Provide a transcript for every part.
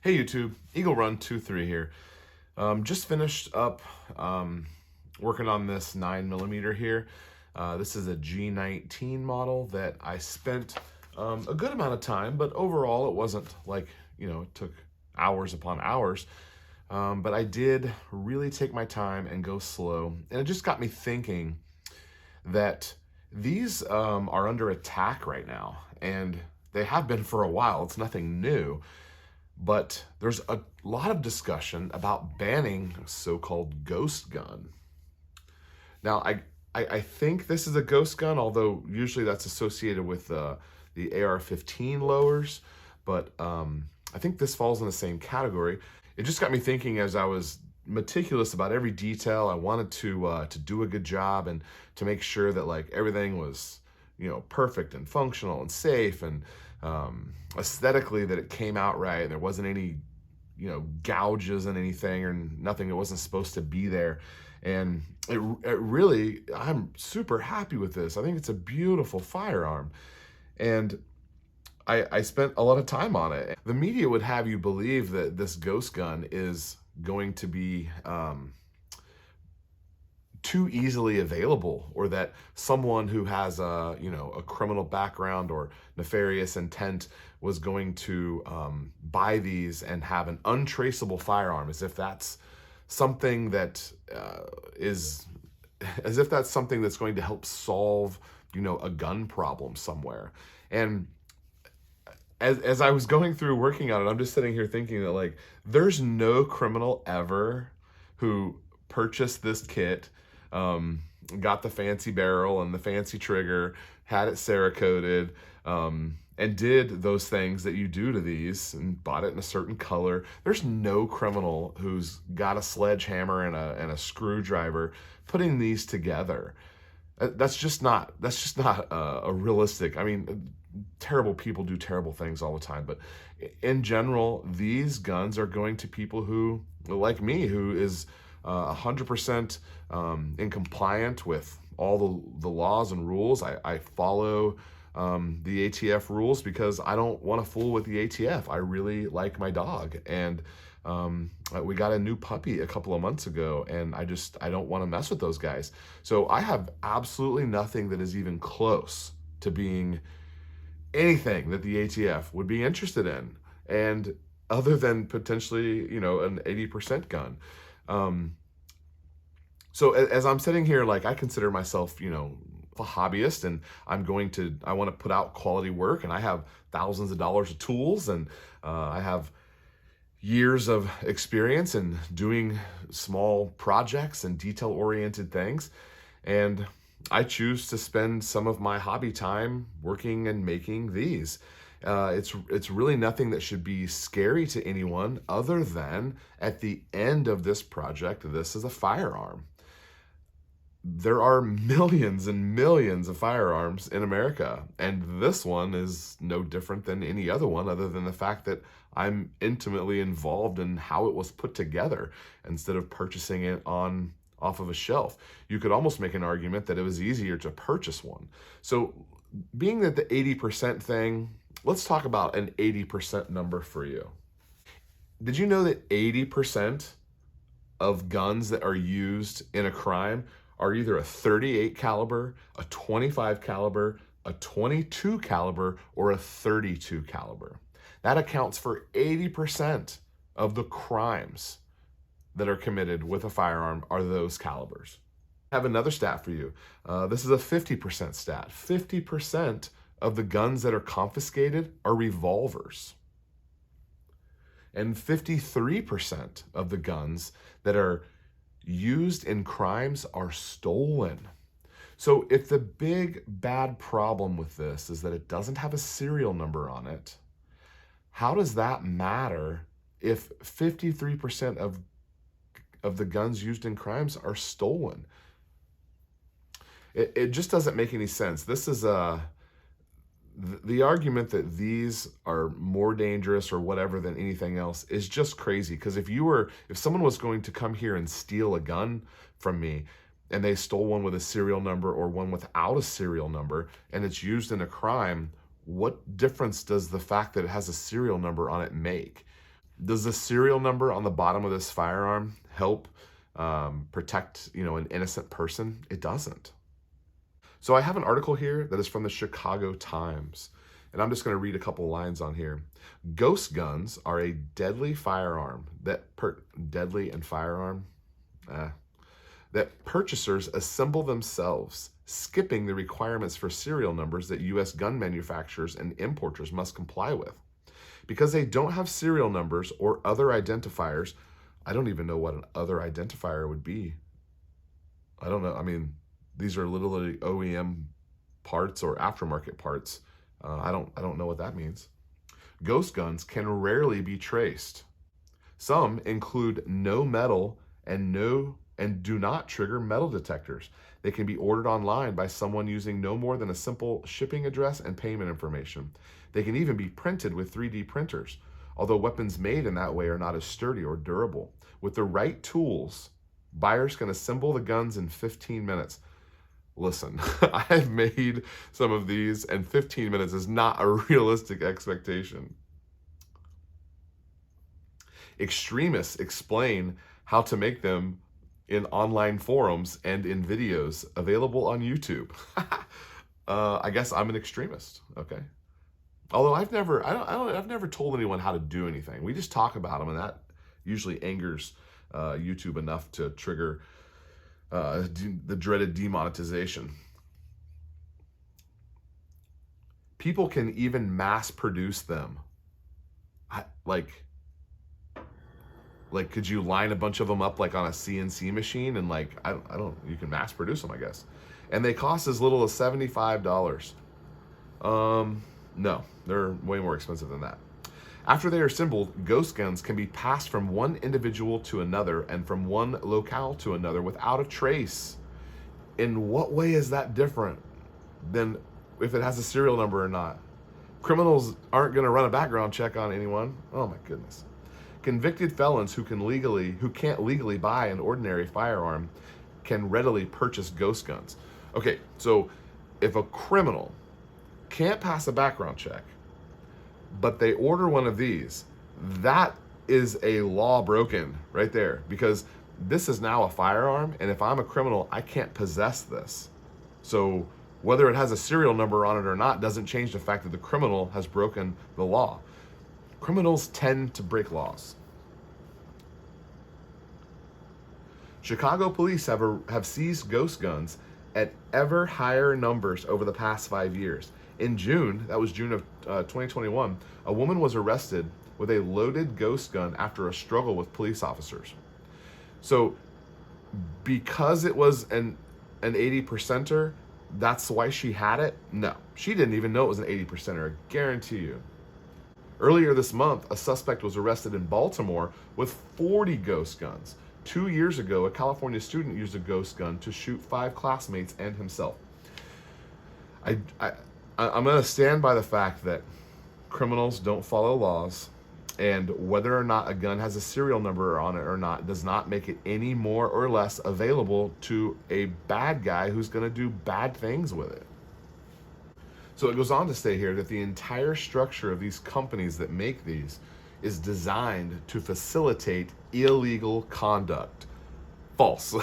Hey YouTube, Eagle Run 23 here. Just finished up working on this 9mm here. This is a G19 model that I spent a good amount of time, but overall it wasn't like, it took hours upon hours. But I did really take my time and go slow. And it just got me thinking that these are under attack right now. And they have been for a while. It's nothing new. But there's a lot of discussion about banning a so-called ghost gun. Now, I think this is a ghost gun, although usually that's associated with the AR-15 lowers, but I think this falls in the same category. It just got me thinking as I was meticulous about every detail. I wanted to do a good job and to make sure that like everything was perfect and functional and safe and aesthetically that it came out right. There wasn't any, gouges in anything or nothing that wasn't supposed to be there. And it really, I'm super happy with this. I think it's a beautiful firearm. And I spent a lot of time on it. The media would have you believe that this ghost gun is going to be too easily available, or that someone who has a criminal background or nefarious intent was going to buy these and have an untraceable firearm, as if that's something that as if that's something that's going to help solve a gun problem somewhere. And as I was going through working on it, I'm just sitting here thinking that like there's no criminal ever who purchased this kit, got the fancy barrel and the fancy trigger, had it Cerakoted, and did those things that you do to these and bought it in a certain color. There's no criminal who's got a sledgehammer and a screwdriver putting these together. That's just not a realistic. I mean, terrible people do terrible things all the time, but in general, these guns are going to people who, like me, who is 100% in compliant with all the laws and rules. I follow the ATF rules because I don't want to fool with the ATF. I really like my dog, and we got a new puppy a couple of months ago, and I don't want to mess with those guys. So I have absolutely nothing that is even close to being anything that the ATF would be interested in, and other than potentially, an 80% gun. So as I'm sitting here, like I consider myself, a hobbyist, and I want to put out quality work, and I have thousands of dollars of tools, and I have years of experience in doing small projects and detail-oriented things. And I choose to spend some of my hobby time working and making these. It's really nothing that should be scary to anyone, other than at the end of this project, this is a firearm. There are millions and millions of firearms in America, and this one is no different than any other one, other than the fact that I'm intimately involved in how it was put together instead of purchasing it off of a shelf. You could almost make an argument that it was easier to purchase one. So being that the 80% thing, let's talk about an 80% number for you. Did you know that 80% of guns that are used in a crime are either a 38 caliber, a 25 caliber, a 22 caliber, or a 32 caliber? That accounts for 80% of the crimes that are committed with a firearm are those calibers. I have another stat for you. This is a 50% stat. 50% of the guns that are confiscated are revolvers. And 53% of the guns that are used in crimes are stolen. So if the big bad problem with this is that it doesn't have a serial number on it, how does that matter if 53% of the guns used in crimes are stolen? It just doesn't make any sense. This is the argument that these are more dangerous or whatever than anything else is just crazy. Because if someone was going to come here and steal a gun from me, and they stole one with a serial number or one without a serial number, and it's used in a crime, what difference does the fact that it has a serial number on it make? Does the serial number on the bottom of this firearm help protect, an innocent person? It doesn't. So I have an article here that is from the Chicago Times, and I'm just going to read a couple lines on here. Ghost guns are a deadly firearm deadly and firearm that purchasers assemble themselves, skipping the requirements for serial numbers that U.S. gun manufacturers and importers must comply with. Because they don't have serial numbers or other identifiers, I don't even know what an other identifier would be. I don't know. I mean, these are literally OEM parts or aftermarket parts. I don't know what that means. Ghost guns can rarely be traced. Some include no metal and do not trigger metal detectors. They can be ordered online by someone using no more than a simple shipping address and payment information. They can even be printed with 3D printers, although weapons made in that way are not as sturdy or durable. With the right tools, buyers can assemble the guns in 15 minutes. Listen, I've made some of these, and 15 minutes is not a realistic expectation. Extremists explain how to make them in online forums and in videos available on YouTube. I guess I'm an extremist, okay? Although I've never told anyone how to do anything. We just talk about them, and that usually angers YouTube enough to trigger the dreaded demonetization. People can even mass produce them. Could you line a bunch of them up like on a CNC machine and you can mass produce them, I guess. And they cost as little as $75. No, they're way more expensive than that. After they are assembled, ghost guns can be passed from one individual to another and from one locale to another without a trace. In what way is that different than if it has a serial number or not? Criminals aren't going to run a background check on anyone. Oh my goodness. Convicted felons who can't legally buy an ordinary firearm can readily purchase ghost guns. Okay, so if a criminal can't pass a background check, but they order one of these, that is a law broken right there, because this is now a firearm, and if I'm a criminal, I can't possess this. So whether it has a serial number on it or not doesn't change the fact that the criminal has broken the law. Criminals tend to break laws. Chicago police have seized ghost guns at ever higher numbers over the past 5 years. In June, that was June of 2021, a woman was arrested with a loaded ghost gun after a struggle with police officers. So because it was an 80%er, that's why she had it? No, she didn't even know it was an 80%er, I guarantee you. Earlier this month, a suspect was arrested in Baltimore with 40 ghost guns. 2 years ago, a California student used a ghost gun to shoot 5 classmates and himself. I'm going to stand by the fact that criminals don't follow laws, and whether or not a gun has a serial number on it or not does not make it any more or less available to a bad guy who's going to do bad things with it. So it goes on to say here that the entire structure of these companies that make these is designed to facilitate illegal conduct. False.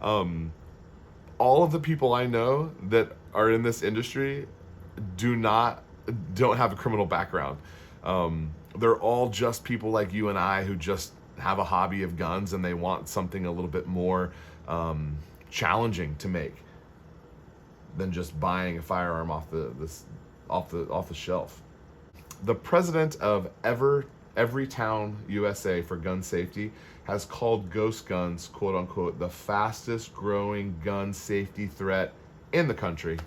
All of the people I know that are in this industry don't have a criminal background. They're all just people like you and I who just have a hobby of guns, and they want something a little bit more challenging to make than just buying a firearm off the shelf. The president of Everytown USA for gun safety has called ghost guns, quote unquote, the fastest growing gun safety threat in the country.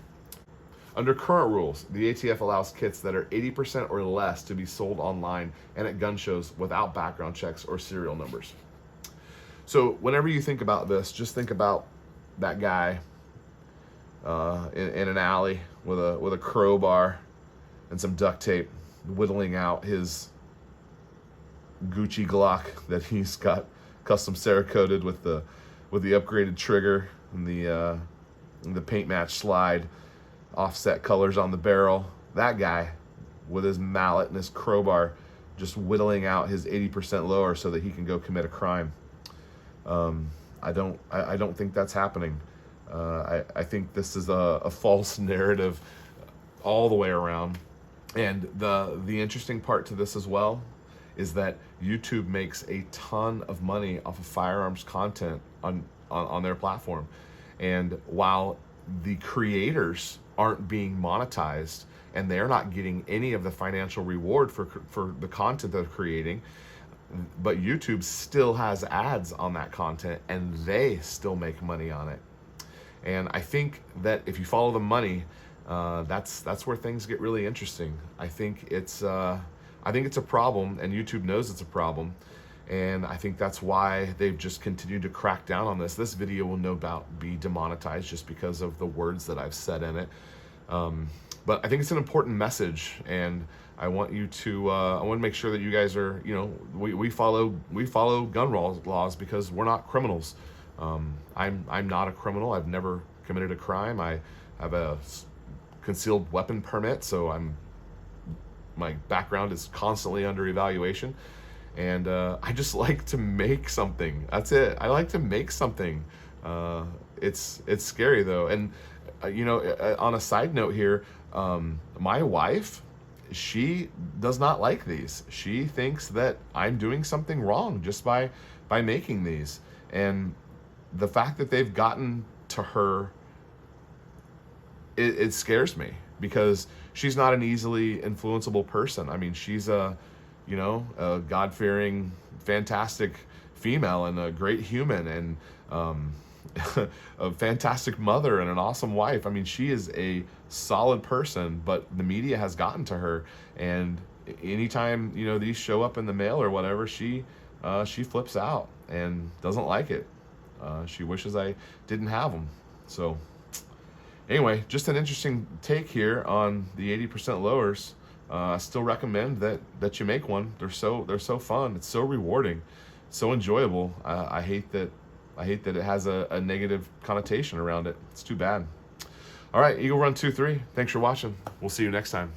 Under current rules, the ATF allows kits that are 80% or less to be sold online and at gun shows without background checks or serial numbers. So whenever you think about this, just think about that guy in an alley with a crowbar and some duct tape, whittling out his Gucci Glock that he's got custom Cerakoted with the upgraded trigger and the paint match slide, offset colors on the barrel. That guy with his mallet and his crowbar just whittling out his 80% lower so that he can go commit a crime. I don't think that's happening. I think this is a false narrative all the way around. And the interesting part to this as well is that YouTube makes a ton of money off of firearms content on their platform. And while the creators aren't being monetized and they're not getting any of the financial reward for the content they're creating, but YouTube still has ads on that content and they still make money on it. And I think that if you follow the money, that's where things get really interesting. I think it's a problem, and YouTube knows it's a problem. And I think that's why they've just continued to crack down on this. This video will no doubt be demonetized just because of the words that I've said in it. But I think it's an important message, and I want you to I want to make sure that you guys are, we follow gun laws because we're not criminals. I'm not a criminal. I've never committed a crime. I have a concealed weapon permit, so my background is constantly under evaluation. And I just like to make something. That's it. I like to make something. It's scary though. And on a side note here, my wife, she does not like these. She thinks that I'm doing something wrong just by making these. And the fact that they've gotten to her, it scares me, because she's not an easily influenceable person. I mean, she's a God-fearing, fantastic female and a great human, and a fantastic mother and an awesome wife. I mean, she is a solid person, but the media has gotten to her, and anytime these show up in the mail or whatever, she flips out and doesn't like it. She wishes I didn't have them. So anyway, just an interesting take here on the 80% lowers. I still recommend that you make one. They're so fun. It's so rewarding, so enjoyable. I hate that it has a negative connotation around it. It's too bad. All right, Eagle Run 23. Thanks for watching. We'll see you next time.